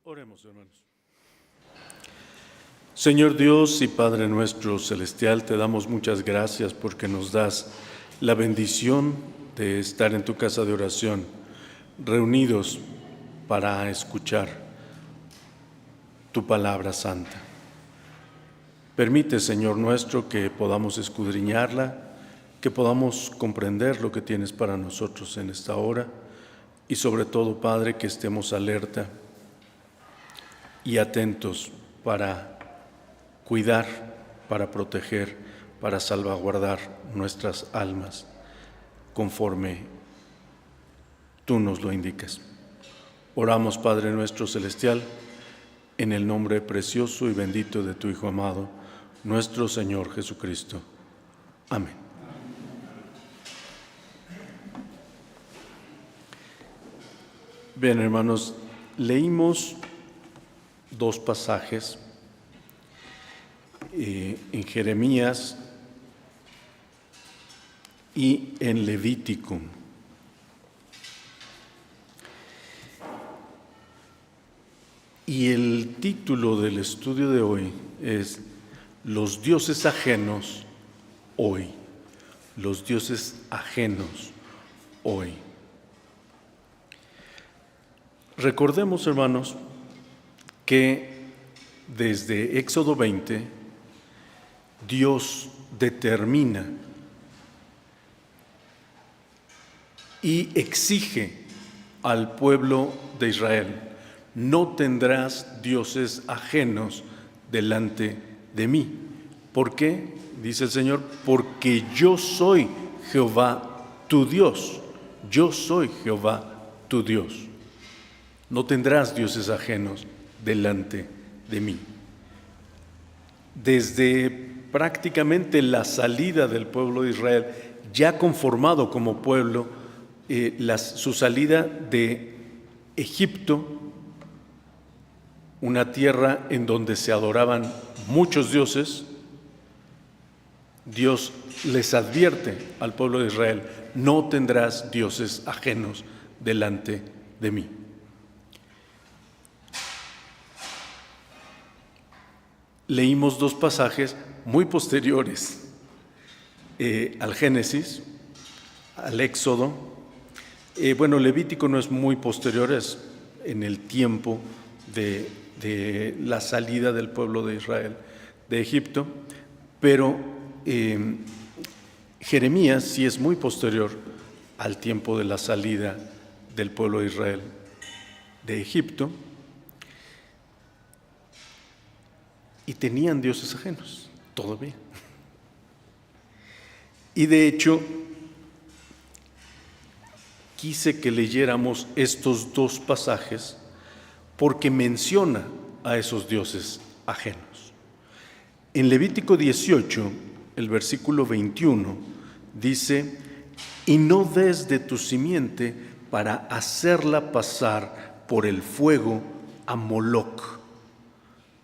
Oremos, hermanos. Señor Dios y Padre nuestro celestial, te damos muchas gracias porque nos das la bendición de estar en tu casa de oración, reunidos para escuchar tu palabra santa. Permite, Señor nuestro, que podamos escudriñarla, que podamos comprender lo que tienes para nosotros en esta hora y sobre todo, Padre, que estemos alerta y atentos para cuidar, para proteger, para salvaguardar nuestras almas, conforme tú nos lo indicas. Oramos, Padre nuestro celestial, en el nombre precioso y bendito de tu Hijo amado, nuestro Señor Jesucristo. Amén. Bien, hermanos, leímos dos pasajes en Jeremías y en Levítico. Y el título del estudio de hoy es Los dioses ajenos hoy. Los dioses ajenos hoy. Recordemos, hermanos, que desde Éxodo 20, Dios determina y exige al pueblo de Israel: no tendrás dioses ajenos delante de mí. ¿Por qué? Dice el Señor, porque yo soy Jehová tu Dios. Yo soy Jehová tu Dios. No tendrás dioses ajenos delante de mí. Desde prácticamente la salida del pueblo de Israel, ya conformado como pueblo, su salida de Egipto, una tierra en donde se adoraban muchos dioses, Dios les advierte al pueblo de Israel: no tendrás dioses ajenos delante de mí. Leímos dos pasajes muy posteriores al Génesis, al Éxodo. Levítico no es muy posterior, es en el tiempo de la salida del pueblo de Israel de Egipto, pero Jeremías sí es muy posterior al tiempo de la salida del pueblo de Israel de Egipto. Y tenían dioses ajenos, todavía. Y de hecho, quise que leyéramos estos dos pasajes porque menciona a esos dioses ajenos. En Levítico 18, el versículo 21, dice: y no des de tu simiente para hacerla pasar por el fuego a Moloc.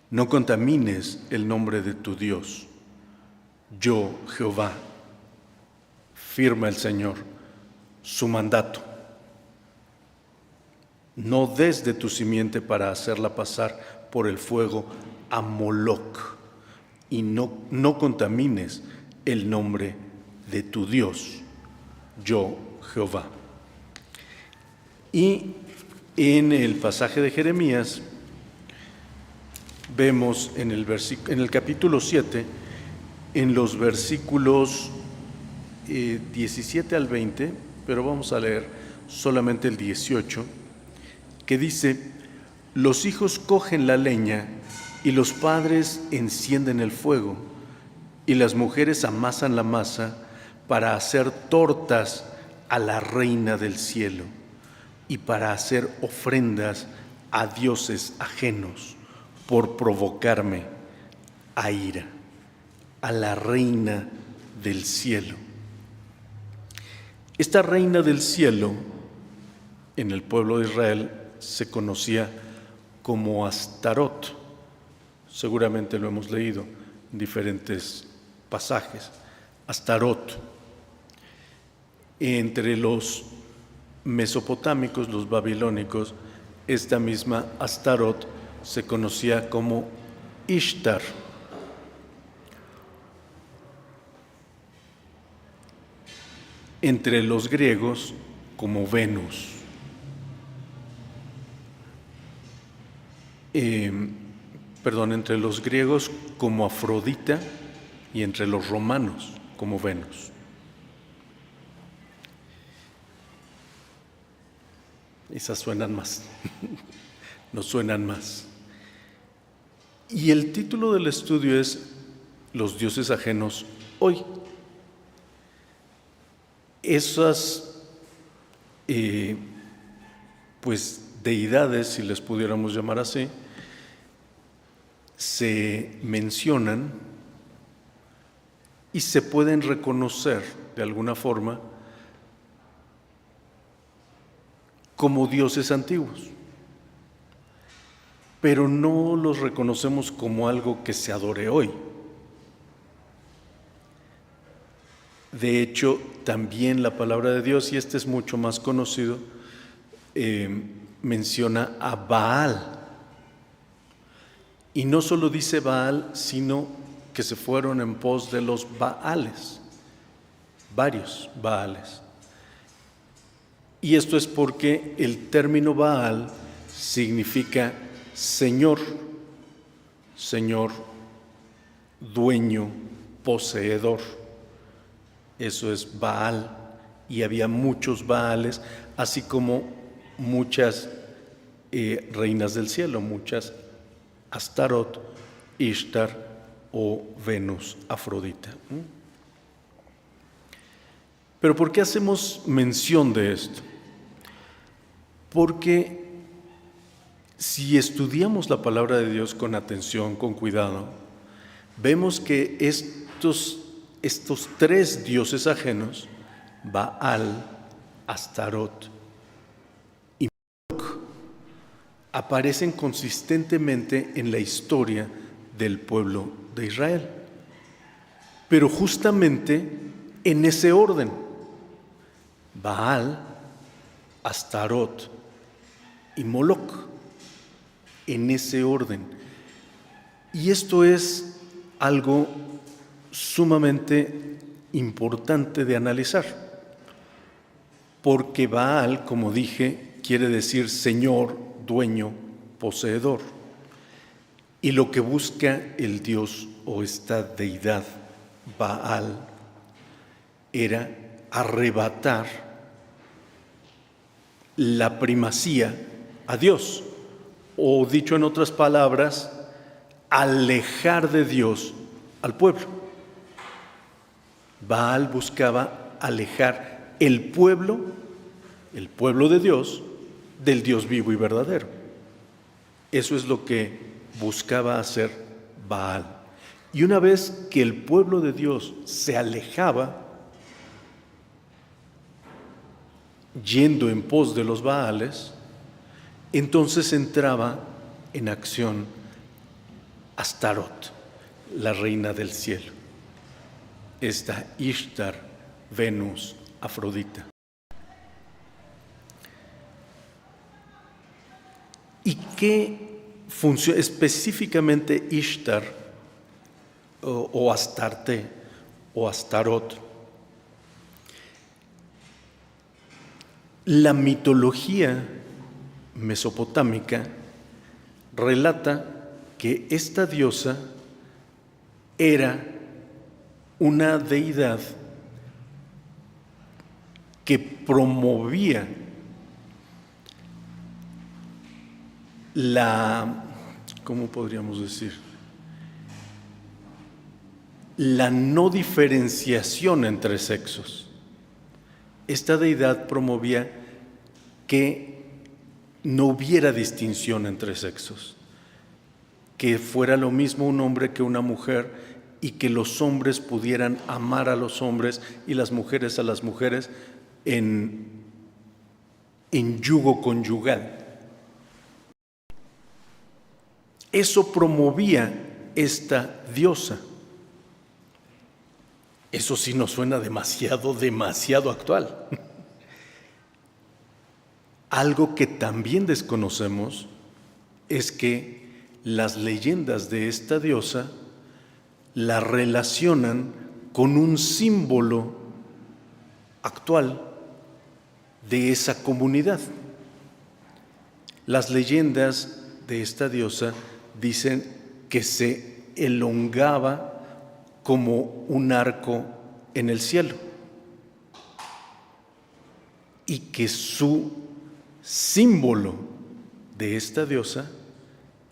No contamines el nombre de tu Dios. Yo, Jehová, firma el Señor su mandato. No des de tu simiente para hacerla pasar por el fuego a Moloc, y no contamines el nombre de tu Dios. Yo, Jehová. Y en el pasaje de Jeremías vemos en el capítulo 7, en los versículos 17 al 20, pero vamos a leer solamente el 18, que dice: los hijos cogen la leña y los padres encienden el fuego, y las mujeres amasan la masa para hacer tortas a la reina del cielo y para hacer ofrendas a dioses ajenos, por provocarme a ira, a la reina del cielo. Esta reina del cielo en el pueblo de Israel se conocía como Astarot. Seguramente lo hemos leído en diferentes pasajes. Astarot. Entre los mesopotámicos, los babilónicos, esta misma Astarot se conocía como Ishtar. Entre los griegos como Venus. Entre los griegos como Afrodita y entre los romanos como Venus. Esas suenan más, nos suenan más. Y el título del estudio es Los dioses ajenos hoy. Esas, deidades, si les pudiéramos llamar así, se mencionan y se pueden reconocer de alguna forma como dioses antiguos, pero no los reconocemos como algo que se adore hoy. De hecho, también la palabra de Dios, y este es mucho más conocido, menciona a Baal. Y no solo dice Baal, sino que se fueron en pos de los Baales, varios Baales. Y esto es porque el término Baal significa Señor, dueño, poseedor. Eso es Baal, y había muchos Baales, así como muchas reinas del cielo, muchas Astarot, Ishtar o Venus, Afrodita. Pero ¿por qué hacemos mención de esto? Porque si estudiamos la palabra de Dios con atención, con cuidado, vemos que estos tres dioses ajenos, Baal, Astarot y Moloch, aparecen consistentemente en la historia del pueblo de Israel. Pero justamente en ese orden: Baal, Astarot y Moloch, en ese orden. Y esto es algo sumamente importante de analizar, porque Baal, como dije, quiere decir Señor, dueño, poseedor. Y lo que busca el Dios o esta deidad Baal era arrebatar la primacía a Dios, o dicho en otras palabras, alejar de Dios al pueblo. Baal buscaba alejar el pueblo de Dios, del Dios vivo y verdadero. Eso es lo que buscaba hacer Baal. Y una vez que el pueblo de Dios se alejaba, yendo en pos de los Baales, entonces entraba en acción Astarot, la reina del cielo, esta Ishtar, Venus, Afrodita. ¿Y qué funciona específicamente Ishtar o Astarte o Astarot? La mitología mesopotámica relata que esta diosa era una deidad que promovía ¿cómo podríamos decir? La no diferenciación entre sexos. Esta deidad promovía que no hubiera distinción entre sexos, que fuera lo mismo un hombre que una mujer, y que los hombres pudieran amar a los hombres y las mujeres a las mujeres en yugo conyugal. Eso promovía esta diosa. Eso sí nos suena demasiado actual. Algo que también desconocemos es que las leyendas de esta diosa la relacionan con un símbolo actual de esa comunidad. Las leyendas de esta diosa dicen que se elongaba como un arco en el cielo y que su símbolo de esta diosa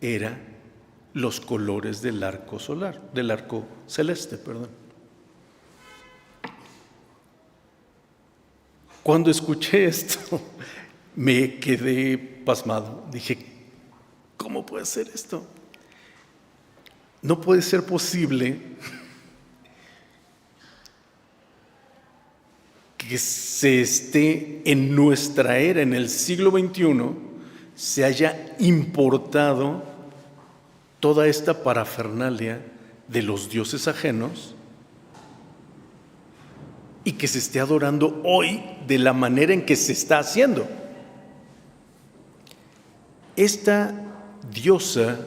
era los colores del arco solar, del arco celeste, perdón. Cuando escuché esto, me quedé pasmado. Dije, ¿cómo puede ser esto? No puede ser posible que se esté en nuestra era, en el siglo XXI, se haya importado toda esta parafernalia de los dioses ajenos y que se esté adorando hoy de la manera en que se está haciendo. Esta diosa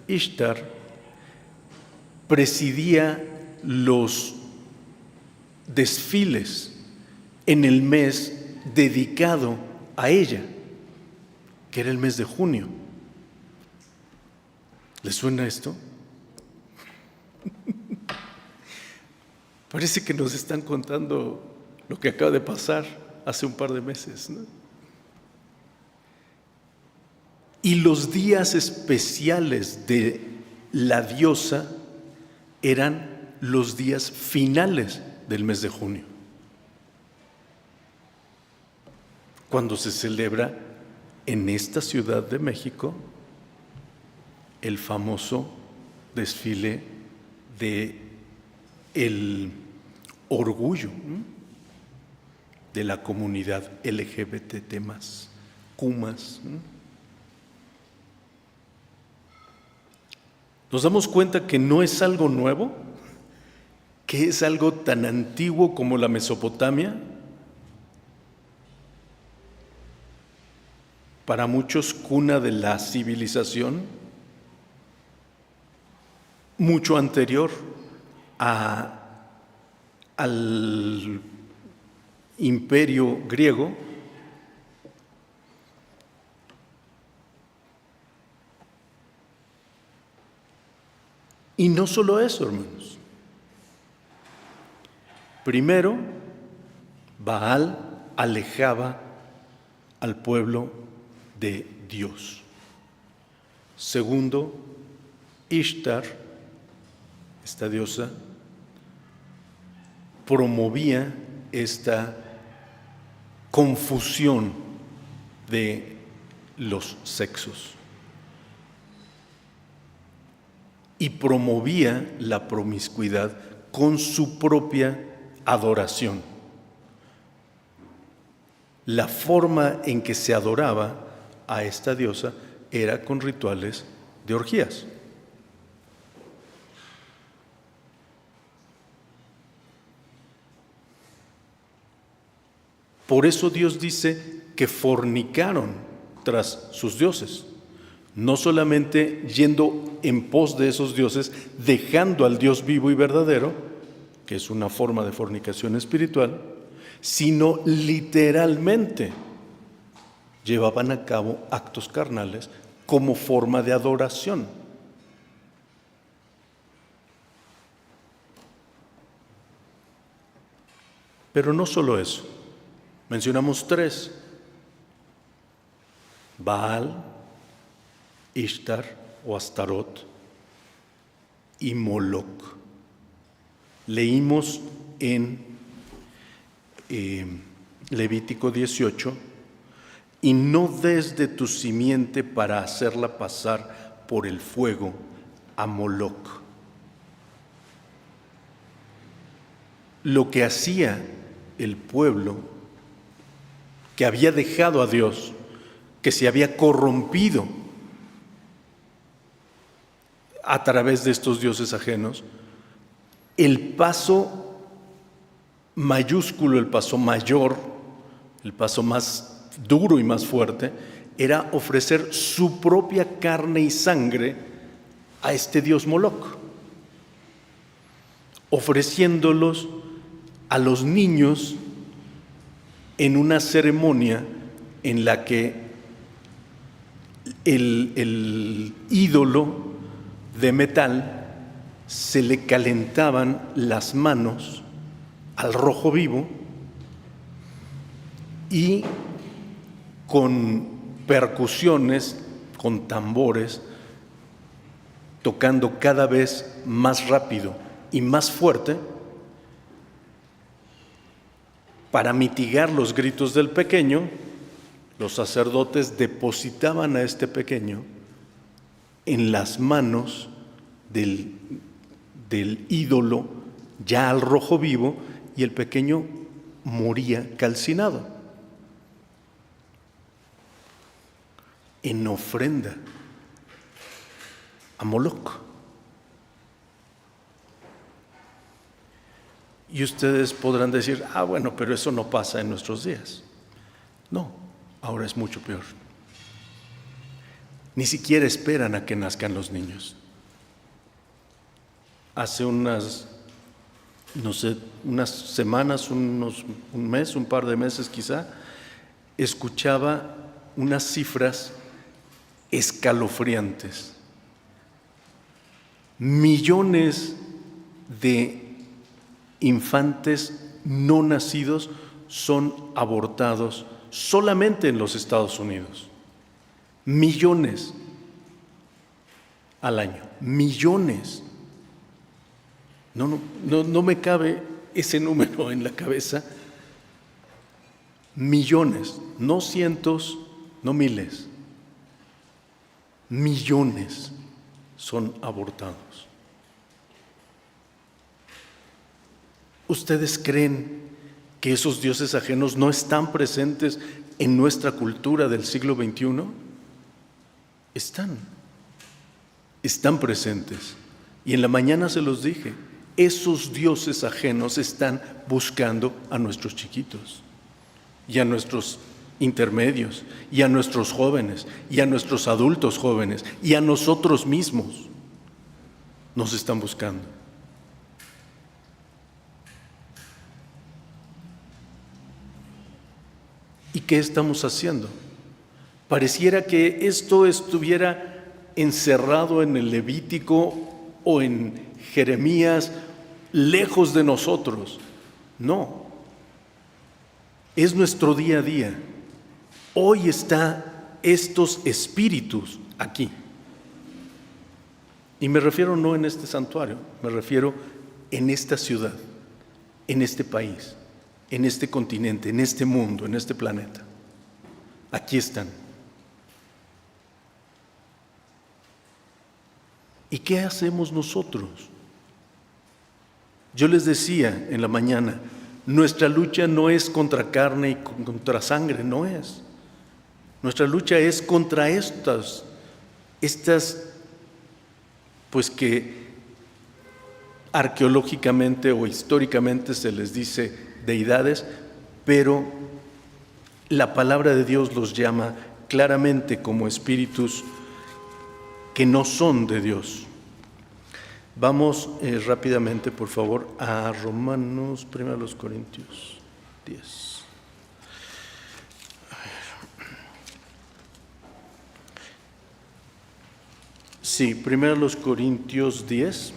Ishtar presidía los desfiles en el mes dedicado a ella, que era el mes de junio. ¿Les suena esto? Parece que nos están contando lo que acaba de pasar hace un par de meses, ¿no? Y los días especiales de la diosa eran los días finales del mes de junio, cuando se celebra en esta Ciudad de México el famoso desfile de el orgullo de la comunidad LGBT+, Q+. Nos damos cuenta que no es algo nuevo, que es algo tan antiguo como la Mesopotamia. Para muchos, cuna de la civilización, mucho anterior al imperio griego. Y no solo eso, hermanos. Primero, Baal alejaba al pueblo de Dios. Segundo, Ishtar, esta diosa, promovía esta confusión de los sexos y promovía la promiscuidad con su propia adoración. La forma en que se adoraba a esta diosa era con rituales de orgías. Por eso Dios dice que fornicaron tras sus dioses, no solamente yendo en pos de esos dioses, dejando al Dios vivo y verdadero, que es una forma de fornicación espiritual, sino literalmente llevaban a cabo actos carnales como forma de adoración. Pero no solo eso. Mencionamos tres: Baal, Ishtar o Astarot y Moloc. Leímos en Levítico 18: y no des de tu simiente para hacerla pasar por el fuego a Moloc. Lo que hacía el pueblo que había dejado a Dios, que se había corrompido a través de estos dioses ajenos, el paso mayúsculo, el paso mayor, el paso más duro y más fuerte, era ofrecer su propia carne y sangre a este dios Moloch, ofreciéndolos a los niños en una ceremonia en la que el ídolo de metal se le calentaban las manos al rojo vivo y con percusiones, con tambores, tocando cada vez más rápido y más fuerte para mitigar los gritos del pequeño. Los sacerdotes depositaban a este pequeño en las manos del ídolo ya al rojo vivo, y el pequeño moría calcinado en ofrenda a Moloch. Y ustedes podrán decir, bueno, pero eso no pasa en nuestros días. No, ahora es mucho peor. Ni siquiera esperan a que nazcan los niños. Hace unas semanas, un mes, un par de meses quizá, escuchaba unas cifras escalofriantes. Millones de infantes no nacidos son abortados solamente en los Estados Unidos. Millones al año, millones. No me cabe ese número en la cabeza. Millones, no cientos, no miles. Millones son abortados. ¿Ustedes creen que esos dioses ajenos no están presentes en nuestra cultura del siglo XXI? Están presentes. Y en la mañana se los dije, esos dioses ajenos están buscando a nuestros chiquitos y a nuestros intermedios y a nuestros jóvenes y a nuestros adultos jóvenes y a nosotros mismos. Nos están buscando. ¿Y qué estamos haciendo? Pareciera que esto estuviera encerrado en el Levítico o en Jeremías, lejos de nosotros. No, es nuestro día a día. Hoy están estos espíritus aquí. Y me refiero no en este santuario, me refiero en esta ciudad, en este país, en este continente, en este mundo, en este planeta. Aquí están. ¿Y qué hacemos nosotros? Yo les decía en la mañana, nuestra lucha no es contra carne y contra sangre, no es. Nuestra lucha es contra estas, pues que arqueológicamente o históricamente se les dice deidades, pero la palabra de Dios los llama claramente como espíritus que no son de Dios. Vamos rápidamente, por favor, a Romanos, 1 Corintios 10. Sí, 1 Corintios 10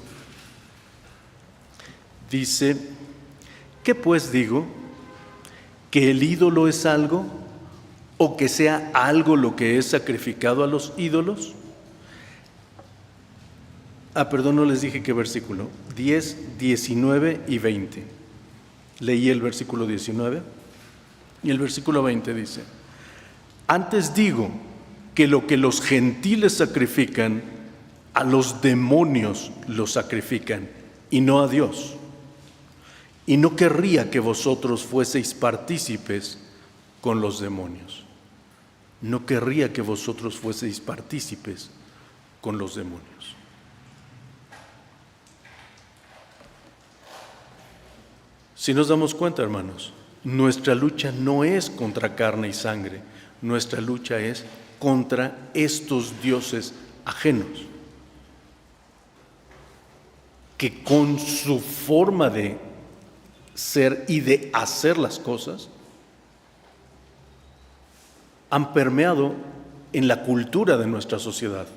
dice, ¿qué pues digo? ¿Que el ídolo es algo? ¿O que sea algo lo que es sacrificado a los ídolos? Perdón, no les dije qué versículo. 10, 19 y 20. Leí el versículo 19 y el versículo 20 dice, antes digo que lo que los gentiles sacrifican, a los demonios los sacrifican y no a Dios. Y no querría que vosotros fueseis partícipes con los demonios. No querría que vosotros fueseis partícipes con los demonios. Si nos damos cuenta, hermanos, Nuestra lucha no es contra carne y sangre, nuestra lucha es contra estos dioses ajenos, que con su forma de ser y de hacer las cosas han permeado en la cultura de nuestra sociedad.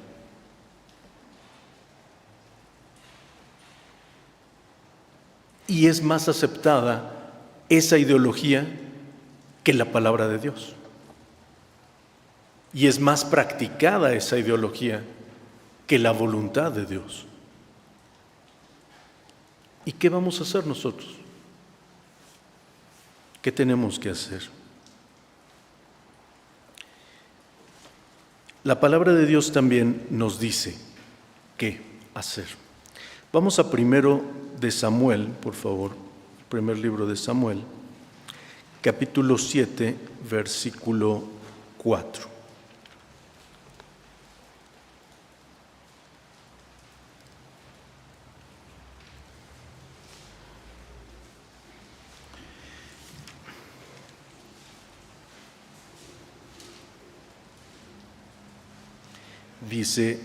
Y es más aceptada esa ideología que la palabra de Dios. Y es más practicada esa ideología que la voluntad de Dios. ¿Y qué vamos a hacer nosotros? ¿Qué tenemos que hacer? La palabra de Dios también nos dice qué hacer. Vamos a primero de Samuel, por favor, el primer libro de Samuel, capítulo 7, versículo 4. Dice: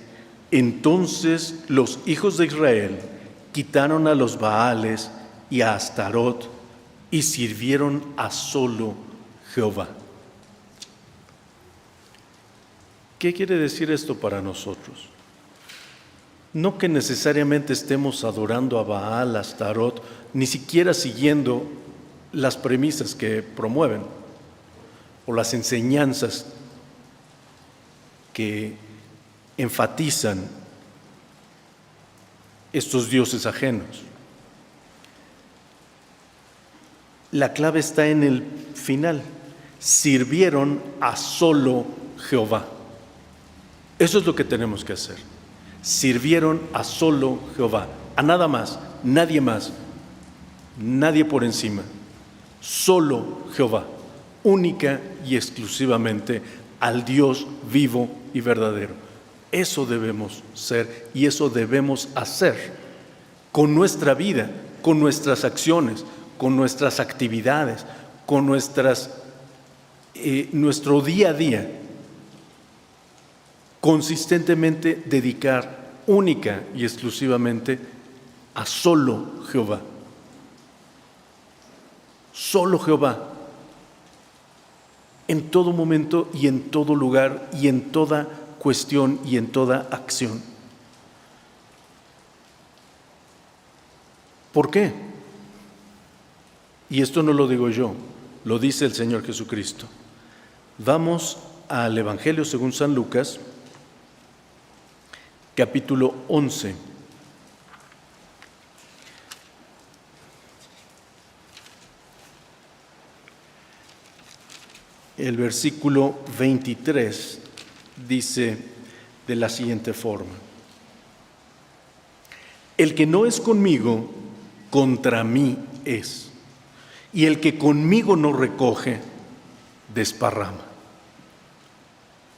entonces los hijos de Israel quitaron a los Baales y a Astarot y sirvieron a solo Jehová. ¿Qué quiere decir esto para nosotros? No que necesariamente estemos adorando a Baal, a Astarot, ni siquiera siguiendo las premisas que promueven o las enseñanzas que enfatizan estos dioses ajenos. La clave está en el final: sirvieron a solo Jehová. Eso es lo que tenemos que hacer. Sirvieron a solo Jehová, a nada más, nadie por encima, solo Jehová, única y exclusivamente al Dios vivo y verdadero. Eso debemos ser y eso debemos hacer con nuestra vida, con nuestras acciones, con nuestras actividades, con nuestro día a día. Consistentemente dedicar única y exclusivamente a solo Jehová. Solo Jehová. En todo momento y en todo lugar y en toda cuestión y en toda acción. ¿Por qué? Y esto no lo digo yo, lo dice el Señor Jesucristo. Vamos al Evangelio según San Lucas, capítulo 11. El versículo 23 dice de la siguiente forma: el que no es conmigo, contra mí es, y el que conmigo no recoge, desparrama.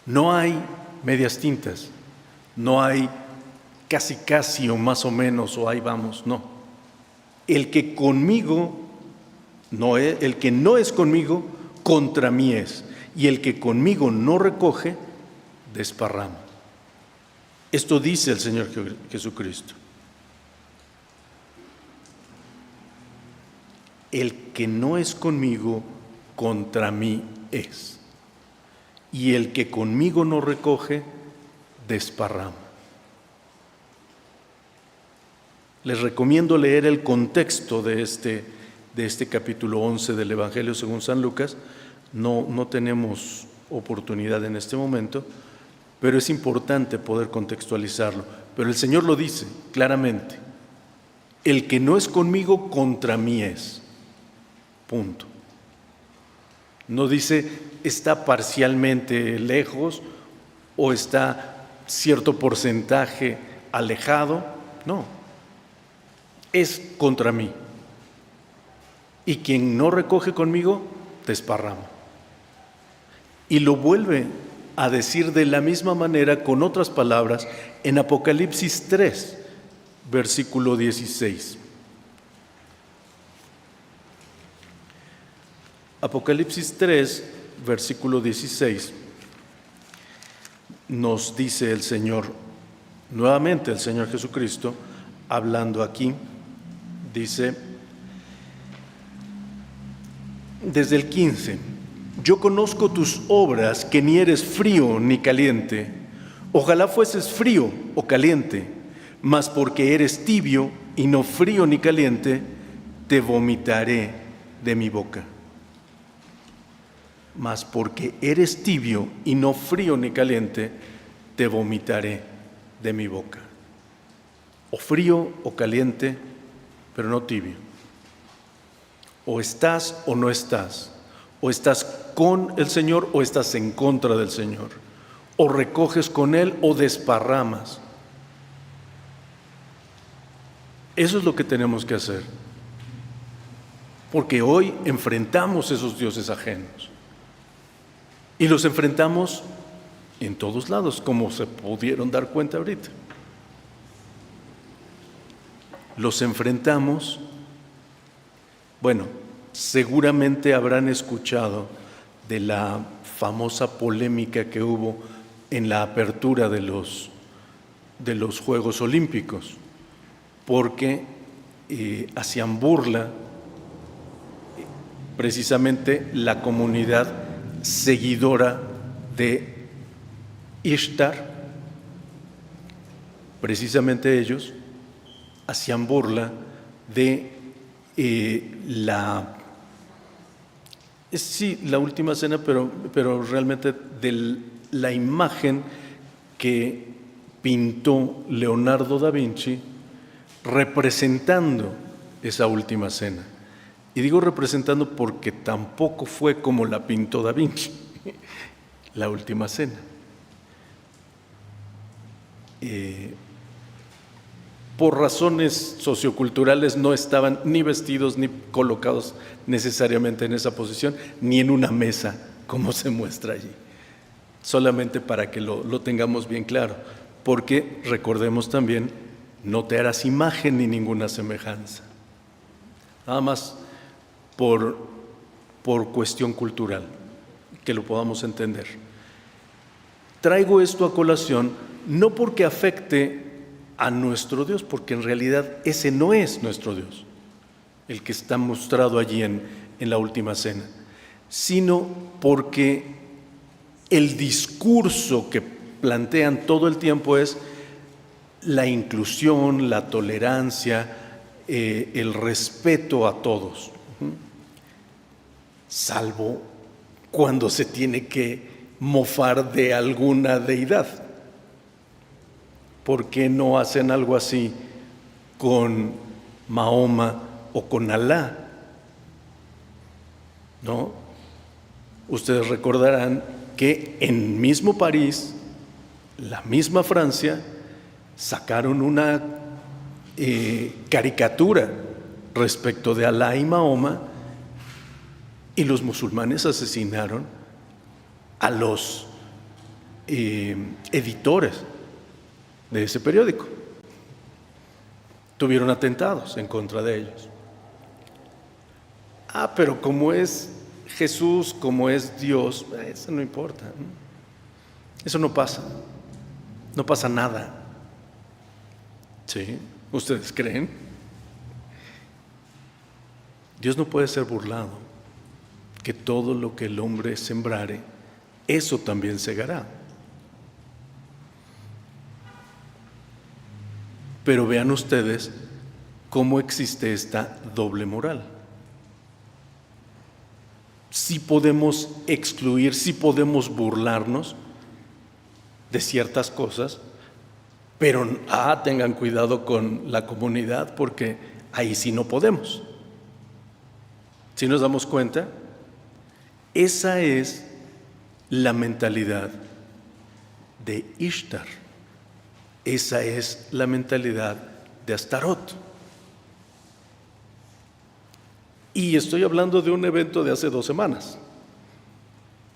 No hay medias tintas, no hay casi o más o menos o ahí vamos, no. El que conmigo no es, el que no es conmigo, contra mí es, y el que conmigo no recoge, desparrama. Esto dice el Señor Jesucristo. El que no es conmigo, contra mí es, y el que conmigo no recoge, desparrama. Les recomiendo leer el contexto de este capítulo 11 del Evangelio según San Lucas. No tenemos oportunidad en este momento, pero es importante poder contextualizarlo. Pero el Señor lo dice claramente: el que no es conmigo, contra mí es. Punto. No dice está parcialmente lejos o está cierto porcentaje alejado. No, es contra mí. Y quien no recoge conmigo, desparrama. Y lo vuelve a decir de la misma manera, con otras palabras, en Apocalipsis 3, versículo 16. Apocalipsis 3, versículo 16, nos dice el Señor, nuevamente el Señor Jesucristo, hablando aquí, dice, desde el 15, yo conozco tus obras, que ni eres frío ni caliente. Ojalá fueses frío o caliente, mas porque eres tibio y no frío ni caliente, te vomitaré de mi boca. Mas porque eres tibio y no frío ni caliente, te vomitaré de mi boca. O frío o caliente, pero no tibio. O estás o no estás. O estás con el Señor o estás en contra del Señor. O recoges con Él o desparramas. Eso es lo que tenemos que hacer. Porque hoy enfrentamos esos dioses ajenos. Y los enfrentamos en todos lados, como se pudieron dar cuenta ahorita. Los enfrentamos, bueno, seguramente habrán escuchado de la famosa polémica que hubo en la apertura de los Juegos Olímpicos, porque hacían burla precisamente la comunidad seguidora de Ishtar. Precisamente ellos hacían burla de la última cena, pero realmente de la imagen que pintó Leonardo da Vinci representando esa última cena. Y digo representando porque tampoco fue como la pintó da Vinci, la última cena. Por razones socioculturales no estaban ni vestidos ni colocados necesariamente en esa posición, ni en una mesa como se muestra allí. Solamente para que lo tengamos bien claro, porque recordemos también, no te harás imagen ni ninguna semejanza. Nada más por cuestión cultural, que lo podamos entender. Traigo esto a colación no porque afecte a nuestro Dios, porque en realidad ese no es nuestro Dios, el que está mostrado allí en la última cena, sino porque el discurso que plantean todo el tiempo es la inclusión, la tolerancia, el respeto a todos, salvo cuando se tiene que mofar de alguna deidad. ¿Por qué no hacen algo así con Mahoma o con Alá? ¿No? Ustedes recordarán que en mismo París, la misma Francia, sacaron una caricatura respecto de Alá y Mahoma, y los musulmanes asesinaron a los editores de ese periódico. Tuvieron atentados en contra de ellos. Pero como es Jesús, como es Dios, eso no importa. Eso no pasa. No pasa nada. ¿Sí? ¿Ustedes creen? Dios no puede ser burlado. Que todo lo que el hombre sembrare, eso también segará. Pero vean ustedes cómo existe esta doble moral. Sí podemos excluir, sí podemos burlarnos de ciertas cosas, pero tengan cuidado con la comunidad, porque ahí sí no podemos. ¿Sí nos damos cuenta? Esa es la mentalidad de Ishtar. Esa es la mentalidad de Astarot. Y estoy hablando de un evento de hace 2 semanas.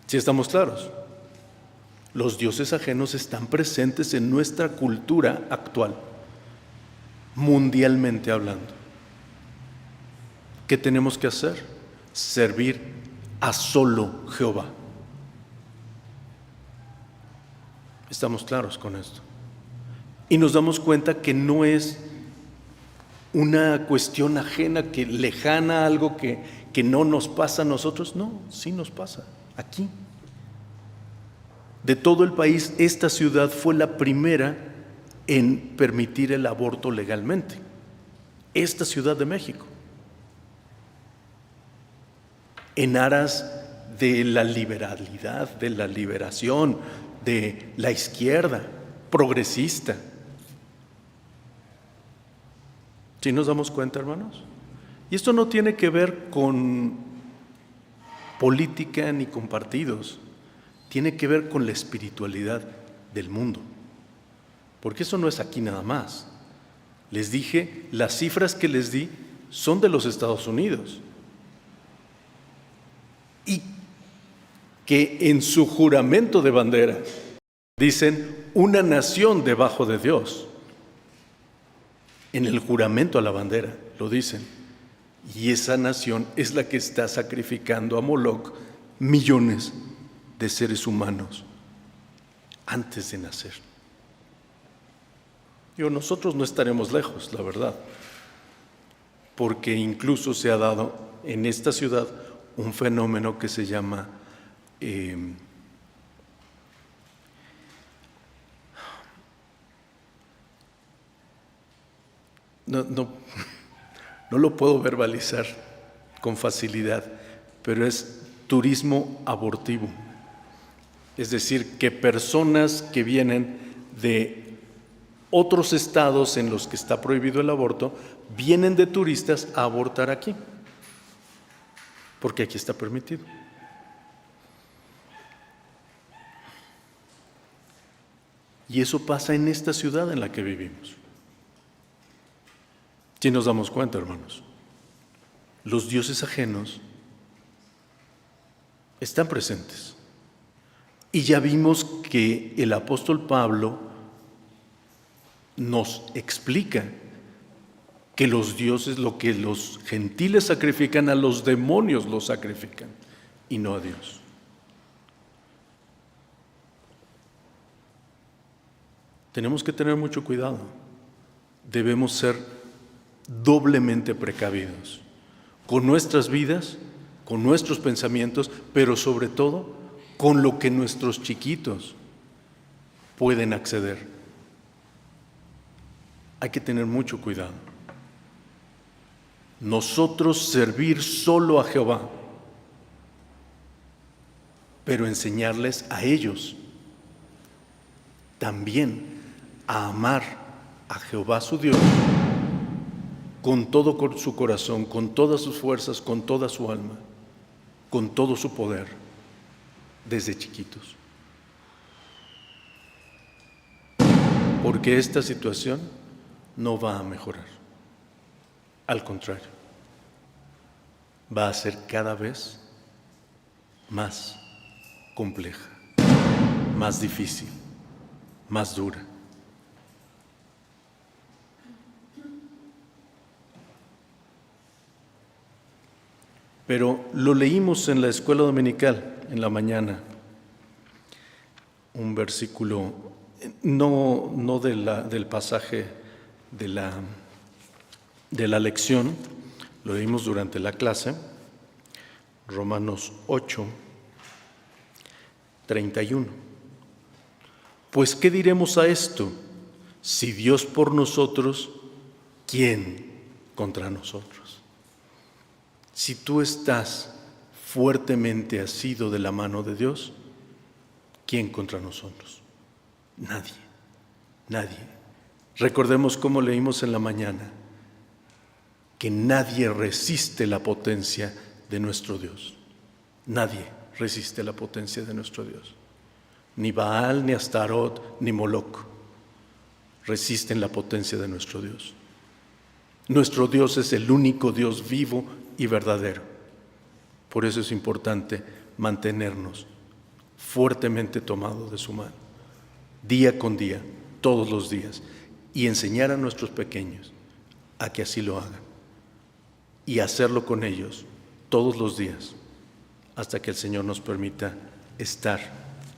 Si estamos claros, los dioses ajenos están presentes en nuestra cultura actual, mundialmente hablando. ¿Qué tenemos que hacer? Servir a solo Jehová. Estamos claros con esto. Y nos damos cuenta que no es una cuestión ajena, lejana, algo que no nos pasa a nosotros. No, sí nos pasa, aquí. De todo el país, esta ciudad fue la primera en permitir el aborto legalmente. Esta Ciudad de México. En aras de la liberalidad, de la liberación, de la izquierda progresista. ¿Sí nos damos cuenta, hermanos? Y esto no tiene que ver con política ni con partidos, tiene que ver con la espiritualidad del mundo. Porque eso no es aquí nada más. Les dije, las cifras que les di son de los Estados Unidos. Y que en su juramento de bandera dicen una nación debajo de Dios. En el juramento a la bandera lo dicen. Y esa nación es la que está sacrificando a Moloch millones de seres humanos antes de nacer. Nosotros no estaremos lejos, la verdad, porque incluso se ha dado en esta ciudad un fenómeno que se llama no lo puedo verbalizar con facilidad, pero es turismo abortivo. Es decir, que personas que vienen de otros estados en los que está prohibido el aborto, vienen de turistas a abortar aquí, porque aquí está permitido. Y eso pasa en esta ciudad en la que vivimos. Si nos damos cuenta, hermanos, los dioses ajenos están presentes. Y ya vimos que el apóstol Pablo nos explica que los dioses, lo que los gentiles sacrifican, a los demonios los sacrifican y no a Dios. Tenemos que tener mucho cuidado. Debemos ser doblemente precavidos con nuestras vidas, con nuestros pensamientos, pero sobre todo con lo que nuestros chiquitos pueden acceder. Hay que tener mucho cuidado. Nosotros servir solo a Jehová, pero enseñarles a ellos también a amar a Jehová su Dios con todo su corazón, con todas sus fuerzas, con toda su alma, con todo su poder, desde chiquitos. Porque esta situación no va a mejorar. Al contrario, va a ser cada vez más compleja, más difícil, más dura. Pero lo leímos en la escuela dominical en la mañana, un versículo, no del pasaje de la lección, lo leímos durante la clase, Romanos 8, 31. Pues, ¿qué diremos a esto? Si Dios por nosotros, ¿quién contra nosotros? Si tú estás fuertemente asido de la mano de Dios, ¿quién contra nosotros? Nadie, nadie. Recordemos cómo leímos en la mañana, que nadie resiste la potencia de nuestro Dios. Nadie resiste la potencia de nuestro Dios. Ni Baal, ni Astarot, ni Moloch resisten la potencia de nuestro Dios. Nuestro Dios es el único Dios vivo y verdadero. Por eso es importante mantenernos fuertemente tomados de su mano, día con día, todos los días, y enseñar a nuestros pequeños a que así lo hagan, y hacerlo con ellos todos los días, hasta que el Señor nos permita estar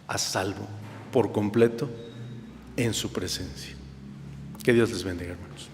a salvo por completo en su presencia. Que Dios les bendiga, hermanos.